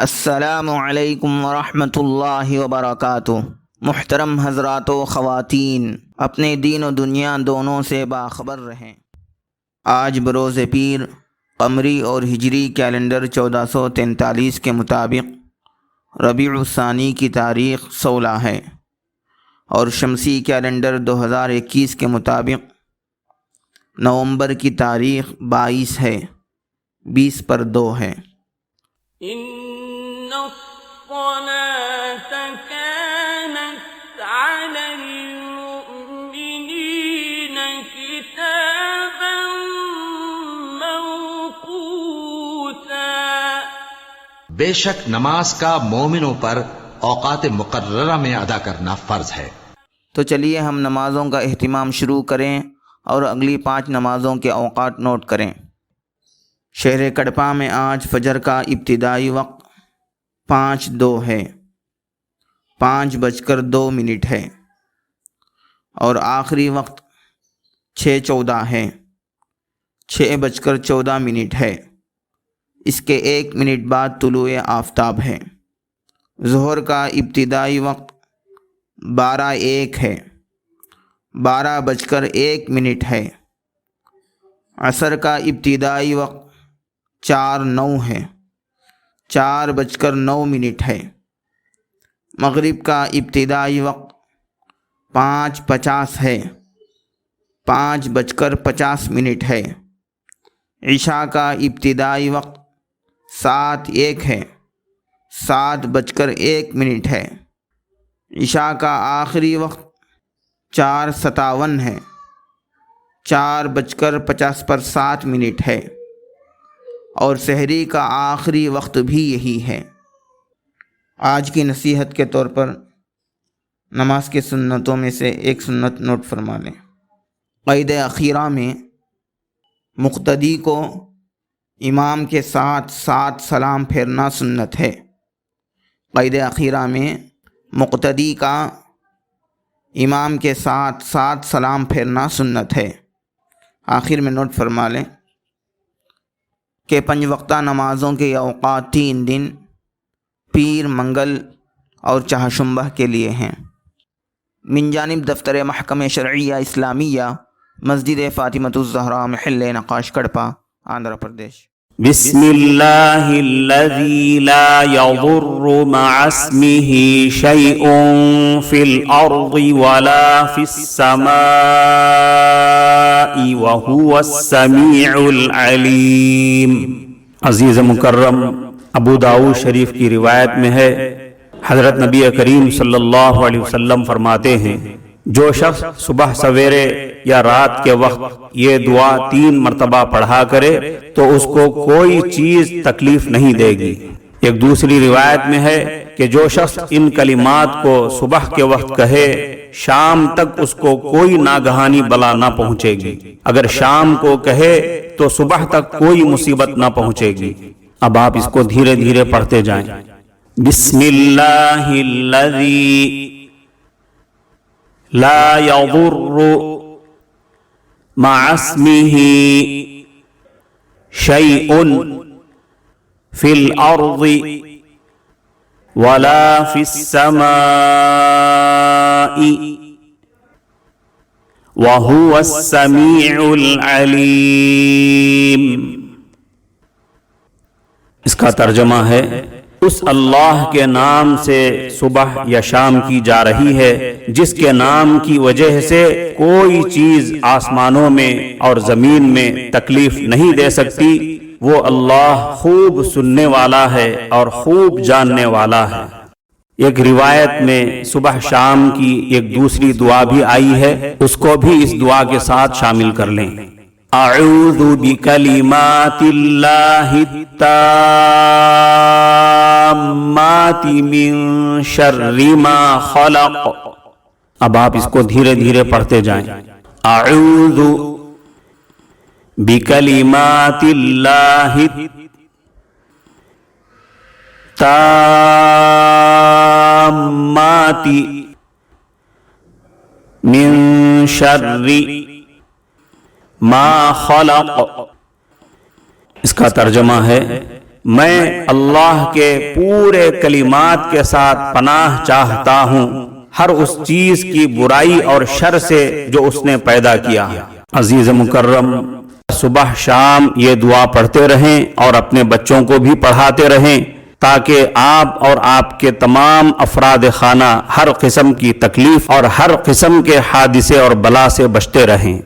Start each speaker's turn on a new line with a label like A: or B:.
A: السلام علیکم ورحمۃ اللہ وبرکاتہ۔ محترم حضرات و خواتین، اپنے دین و دنیا دونوں سے باخبر رہیں۔ آج بروز پیر قمری اور ہجری کیلنڈر 1443 کے مطابق ربیع الثانی کی تاریخ 16 ہے اور شمسی کیلنڈر 2021 کے مطابق نومبر کی تاریخ 22 ہے، 20 پر 2 ہے۔
B: إن الصلاة كانت على المؤمنين كتابا موقوتا۔
C: بے شک نماز کا مومنوں پر اوقات مقررہ میں ادا کرنا فرض ہے۔
A: تو چلیے ہم نمازوں کا اہتمام شروع کریں اور اگلی 5 نمازوں کے اوقات نوٹ کریں۔ شہر کڑپا میں آج فجر کا ابتدائی وقت 5:02 ہے، 5:02 ہے، اور آخری وقت 6:14 ہے، 6:14 ہے۔ اس کے 1 منٹ بعد طلوع آفتاب ہے۔ ظہر کا ابتدائی وقت 12:01 ہے، 12:01 ہے۔ عصر کا ابتدائی وقت 4:09 ہے، 4:09 ہے۔ مغرب کا ابتدائی وقت 5:50 ہے، 5:50 ہے۔ عشاء کا ابتدائی وقت 7:01 ہے، 7:01 ہے۔ عشاء کا آخری وقت 4:57 ہے، 4:50 ہے، اور سحری کا آخری وقت بھی یہی ہے۔ آج کی نصیحت کے طور پر نماز کے سنتوں میں سے ایک سنت نوٹ فرما لیں۔ قید اخیرہ میں مقتدی کو امام کے ساتھ سلام پھیرنا سنت ہے۔ قید اخیرہ میں مقتدی کا امام کے ساتھ سلام پھیرنا سنت ہے۔ آخر میں نوٹ فرما لیں کہ 5 وقتہ نمازوں کے اوقات 3 دن پیر، منگل اور چہارشنبہ کے لیے ہیں۔ من جانب دفتر محکمہ شرعیہ اسلامیہ، مسجد فاطمۃ الزہراء، محل نقاش، کڑپا، آندھرا پردیش۔
D: بسم اللہ الذی لا یضر مع اسمہ شیء فی الارض ولا فی السماء وہو السمیع العلیم۔ عزیز مکرم، ابو داؤد شریف کی روایت میں ہے، حضرت نبی کریم صلی اللہ علیہ وسلم فرماتے ہیں، جو شخص صبح سویرے یا رات کے وقت یہ دعا 3 مرتبہ پڑھا کرے تو اس کو کوئی چیز تکلیف نہیں دے گی۔ ایک دوسری روایت میں ہے کہ جو شخص ان کلمات کو صبح کے وقت کہے، شام تک اس کو کوئی ناگہانی بلا نہ پہنچے گی۔ اگر شام کو کہے تو صبح تک کوئی مصیبت نہ پہنچے گی۔ اب آپ اس کو دھیرے دھیرے پڑھتے جائیں۔ بسم اللہ الذی لا یضر مع اسمہ شیء فی الارض ولا فی السماء وہو السمیع العلیم۔ اس کا ترجمہ ہے، اس اللہ کے نام سے صبح یا شام کی جا رہی ہے جس کے نام کی وجہ سے کوئی چیز آسمانوں میں اور زمین میں تکلیف نہیں دے سکتی۔ وہ اللہ خوب سننے والا ہے اور خوب جاننے والا ہے۔ ایک روایت میں صبح شام کی ایک دوسری دعا بھی آئی ہے، اس کو بھی اس دعا کے ساتھ شامل کر لیں۔ اعوذ بکلمات اللہ التامات من شر ما خلق۔ اب آپ اس کو دھیرے دھیرے پڑھتے جائیں۔ اعوذ بکلمات اللہ التامات من شر ما خلق۔ اس کا ترجمہ ہے، میں اللہ کے پورے کلمات کے ساتھ پناہ چاہتا ہوں ہر اس چیز کی برائی اور شر سے جو اس نے پیدا کیا۔ عزیز مکرم، صبح شام یہ دعا پڑھتے رہیں اور اپنے بچوں کو بھی پڑھاتے رہیں تاکہ آپ اور آپ کے تمام افراد خانہ ہر قسم کی تکلیف اور ہر قسم کے حادثے اور بلا سے بچتے رہیں۔